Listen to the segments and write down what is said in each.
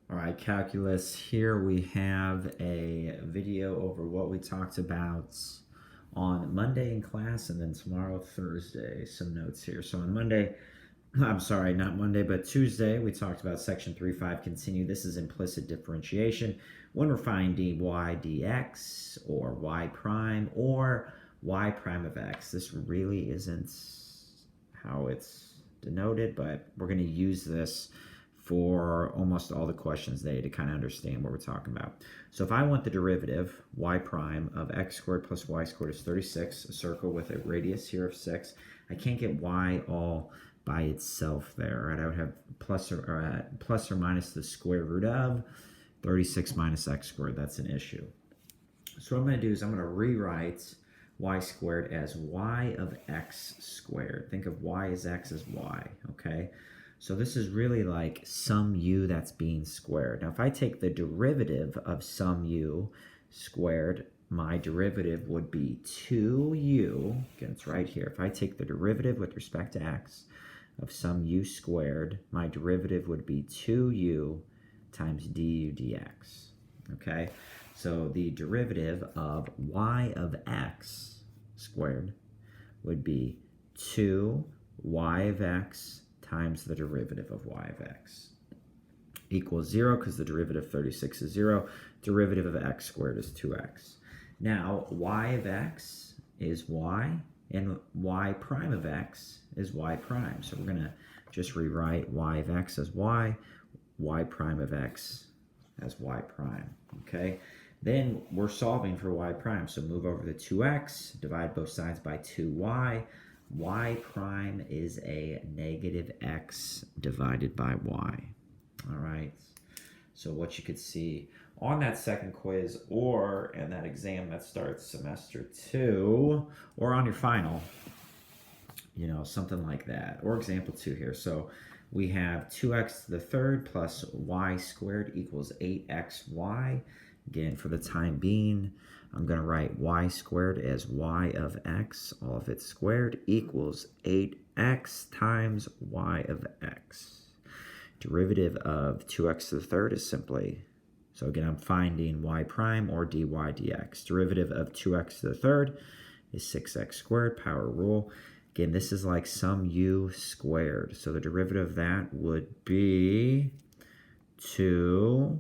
All right, calculus, here we have a video over what we talked about on Monday in class and then tomorrow, Thursday, some notes here. So on Monday, I'm sorry, not Monday, but Tuesday, we talked about section 3.5 continue. This is implicit differentiation. When we're finding dy dx or y prime or y prime of x. This really isn't how it's denoted, but we're going to use this for almost all the questions today to kind of understand what we're talking about. So if I want the derivative, y prime of x squared plus y squared is 36, a circle with a radius here of 6, I can't get y all by itself there, right? I would have plus or minus the square root of 36 minus x squared. That's an issue. So what I'm going to do is I'm going to rewrite y squared as y of x squared. Think of y as x as y, okay? So this is really like some u that's being squared. Now if I take the derivative of some u squared, my derivative would be 2u, again it's right here. If I take the derivative with respect to x of some u squared, my derivative would be 2u times du dx, okay? So the derivative of y of x squared would be 2y of x times the derivative of y of x equals 0 because the derivative of 36 is 0. Derivative of x squared is 2x. Now, y of x is y, and y prime of x is y prime. So we're going to just rewrite y of x as y prime of x as y prime, okay? Then we're solving for y prime, so move over to 2x, divide both sides by 2y. Y prime is a negative x divided by y. All right, so what you could see on that second quiz or in that exam that starts semester 2 or on your final, you know, something like that, or example 2 here. So we have 2x to the third plus y squared equals 8xy. Again, for the time being, I'm going to write y squared as y of x, all of it squared, equals 8x times y of x. Derivative of 2x to the third is simply, so again, I'm finding y prime or dy dx. Derivative of 2x to the third is 6x squared, power rule. Again, this is like some u squared. So the derivative of that would be 2u,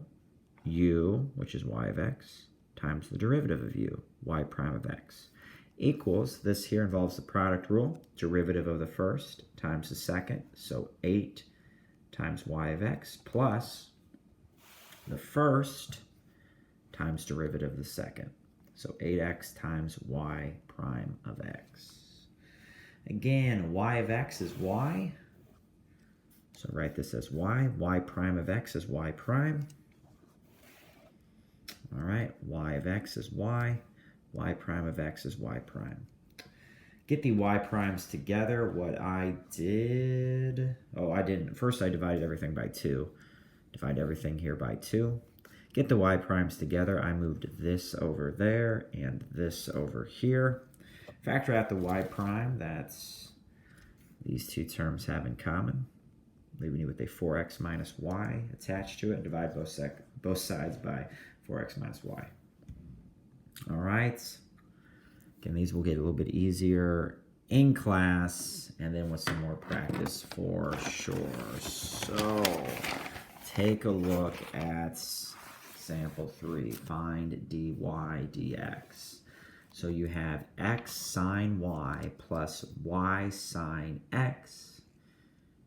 which is y of x, times the derivative of u, y prime of x, equals, this here involves the product rule, derivative of the first times the second, so 8 times y of x plus the first times derivative of the second, so 8x times y prime of x. Again, y of x is y, so write this as y prime of x is y prime. All right, y of x is y prime of x is y prime. Get the y primes together. What I did, I didn't. First I divided everything by 2. Divide everything here by 2. Get the y primes together. I moved this over there and this over here. Factor out the y prime that's these two terms have in common, leaving you with a 4x minus y attached to it, and divide both sides by 4x minus y. All right. Again, these will get a little bit easier in class and then with some more practice for sure. So take a look at sample 3. Find dy dx. So you have x sine y plus y sine x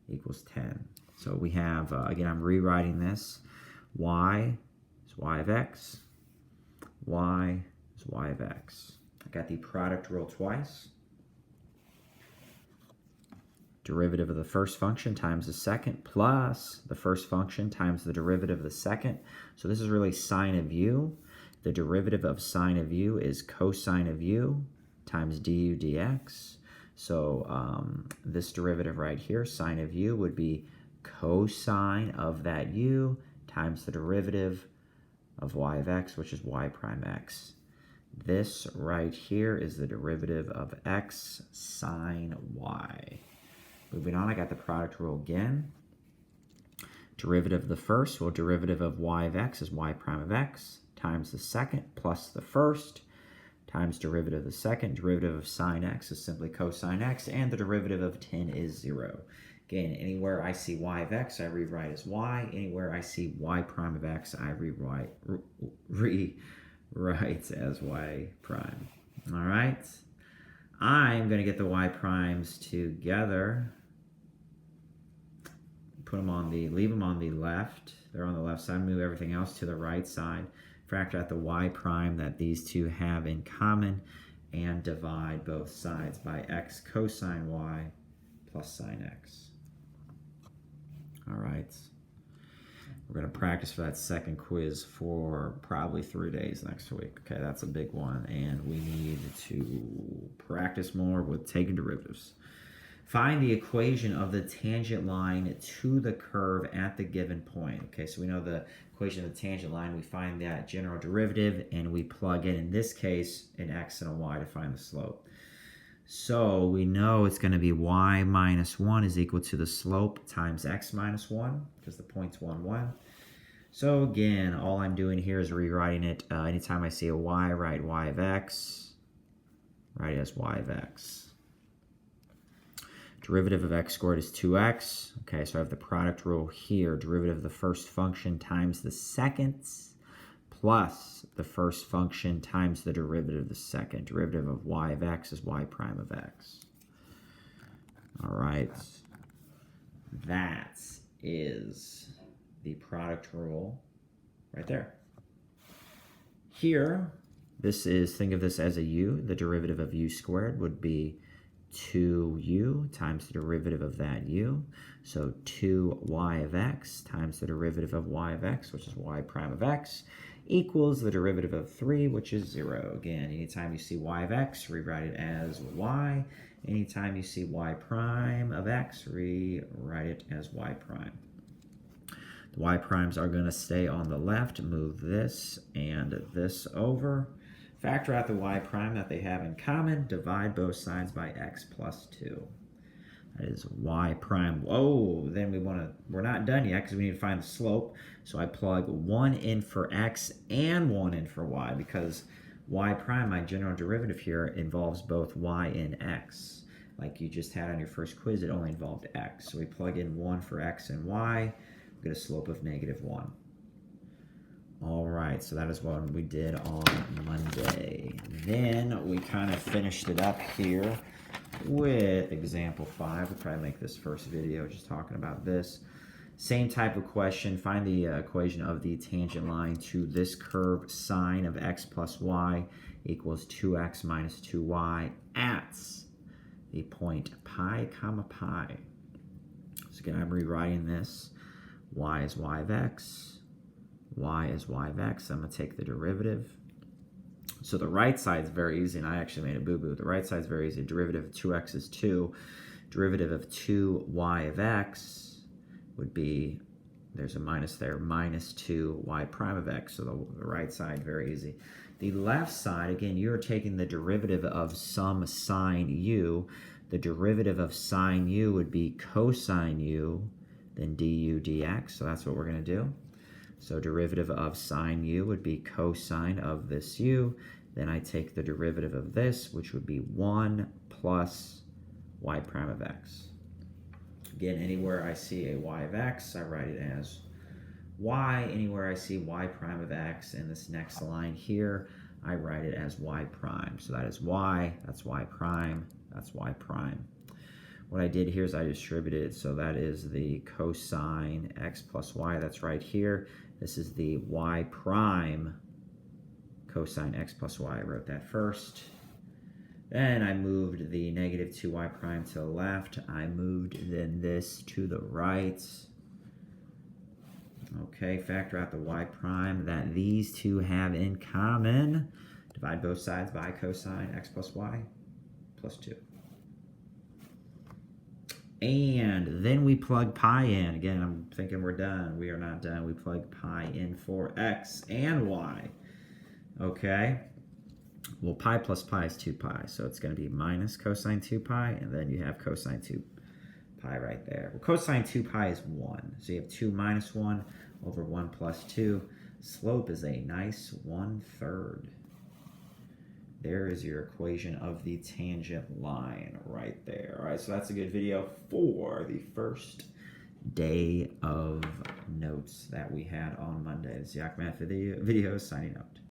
equals 10. So we have, again, I'm rewriting this. Y is y of x. Y is y of x. I got the product rule twice. Derivative of the first function times the second plus the first function times the derivative of the second. So this is really sine of u. The derivative of sine of u is cosine of u times du dx. So this derivative right here, sine of u, would be cosine of that u times the derivative of y of x, which is y prime x. This right here is the derivative of x sine y. Moving on, I got the product rule again. Derivative of the first, well, derivative of y of x is y prime of x times the second plus the first times derivative of the second. Derivative of sine x is simply cosine x, and the derivative of 10 is 0. Again, anywhere I see y of x, I rewrite as y. Anywhere I see y prime of x, I rewrite as y prime. All right? I'm going to get the y primes together. Leave them on the left. They're on the left side. Move everything else to the right side. Factor out the y prime that these two have in common and divide both sides by x cosine y plus sine x. All right. We're going to practice for that second quiz for probably 3 days next week. Okay, that's a big one, and we need to practice more with taking derivatives. Find the equation of the tangent line to the curve at the given point. Okay, so we know the equation of the tangent line. We find that general derivative, and we plug in this case, an x and a y to find the slope. So we know it's going to be y minus 1 is equal to the slope times x minus 1, because the point's 1, 1. So again, all I'm doing here is rewriting it. Anytime I see a y, write y of x, write it as y of x. Derivative of x squared is 2x. Okay, so I have the product rule here. Derivative of the first function times the second plus the first function times the derivative of the second. Derivative of y of x is y prime of x. All right. That is the product rule right there. Here, think of this as a u. The derivative of u squared would be 2u times the derivative of that u. So 2y of x times the derivative of y of x, which is y prime of x, equals the derivative of 3, which is 0. Again, anytime you see y of x, rewrite it as y. Anytime you see y prime of x, rewrite it as y prime. The y primes are going to stay on the left. Move this and this over. Factor out the y prime that they have in common. Divide both sides by x plus 2. That is y prime. Whoa, then we're not done yet because we need to find the slope. So I plug 1 in for x and 1 in for y, because y prime, my general derivative here, involves both y and x. Like you just had on your first quiz, it only involved x. So we plug in 1 for x and y. We get a slope of -1. All right, so that is what we did on Monday. Then we kind of finished it up here with example 5. We'll probably make this first video just talking about this. Same type of question. Find the equation of the tangent line to this curve. Sine of x plus y equals 2x minus 2y at the point pi comma pi. So again, I'm rewriting this. Y is y of x. Y is y of x. I'm going to take the derivative. So the right side is very easy, and I actually made a boo-boo. The right side is very easy. Derivative of 2x is 2. Derivative of 2y of x would be, there's a minus there, minus 2y prime of x. So the right side, very easy. The left side, again, you're taking the derivative of some sine u. The derivative of sine u would be cosine u, then du dx. So that's what we're going to do. So derivative of sine u would be cosine of this u. Then I take the derivative of this, which would be 1 plus y prime of x. Again, anywhere I see a y of x, I write it as y. Anywhere I see y prime of x in this next line here, I write it as y prime. So that is y, that's y prime, that's y prime. What I did here is I distributed, so that is the cosine x plus y, that's right here. This is the y prime cosine x plus y. I wrote that first. Then I moved the negative 2y prime to the left. I moved then this to the right. Okay, factor out the y prime that these two have in common. Divide both sides by cosine x plus y plus 2. And then we plug pi in. Again, I'm thinking we're done. We are not done. We plug pi in for x and y. Okay. Well, pi plus pi is 2 pi. So it's going to be minus cosine 2 pi. And then you have cosine 2 pi right there. Well, cosine 2 pi is 1. So you have 2 minus 1 over 1 plus 2. Slope is a nice 1/3. There is your equation of the tangent line right there. All right, so that's a good video for the first day of notes that we had on Monday. This is the Yakmath video signing out.